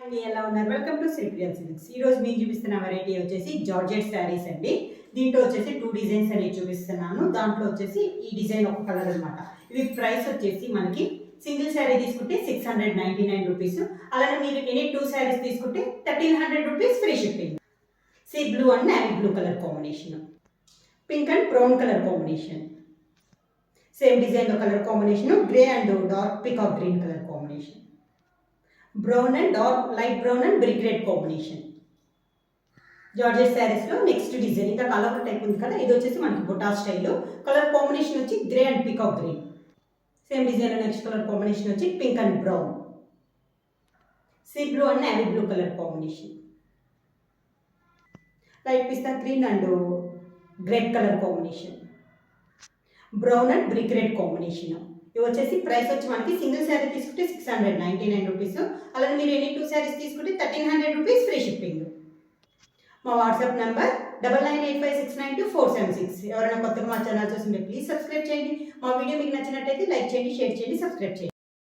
అండి ఎలా ఉన్నారు? Welcome to Sripriya silks. ఈ రోజు మీకు చూపిస్తున్న వెరైటీ వచ్చేసి జార్జెట్ శారీస్ అండి. దీంట్లో వచ్చేసి 2 డిజైన్స్ అనేవి చూపిస్తున్నాను. దాంట్లో వచ్చేసి ఈ డిజైన్ ఒక కలర్ అనమాట. ఇవి ప్రైస్ వచ్చేసి మనకి సింగిల్ శారీ తీసుకుంటే 699 రూపీస్. అలానే మీరు ఎనీ 2 శారీస్ తీసుకుంటే 1300 rupees free shipping. Sea blue and navy blue colour combination, pink and brown colour combination, same design లో colour combination grey and dark peacock green colour combination, brown and dark light brown and brick red combination. Georgette saris లో next design ఇంకా colour type ఉంది కదా, ఇది వచ్చేసి మనకి బుటా స్టైల్లో కలర్ కాంబినేషన్ వచ్చి grey and peacock green. Same design లో నెక్స్ట్ కలర్ కాంబినేషన్ వచ్చి pink and brown, see blue and navy blue colour combination, light pista green and grape colour combination, brown and brick red combination. ఇవి వచ్చేసి price వచ్చి మనకి single sari తీసుకుంటే 699 rupees. అలాగే మీరు any 2 saris తీసుకుంటే 1300 రూపీస్ ఫ్రీ షిప్పింగ్. మా వాట్సాప్ నెంబర్ 9985692476. ఎవరైనా కొత్తగా మా ఛానల్ చూస్తుంటే ప్లీజ్ సబ్స్క్రైబ్ చేయండి. మా వీడియో మీకు నచ్చినట్టయితే లైక్ చేయండి, షేర్ చేయండి, సబ్స్క్రైబ్ చేయండి.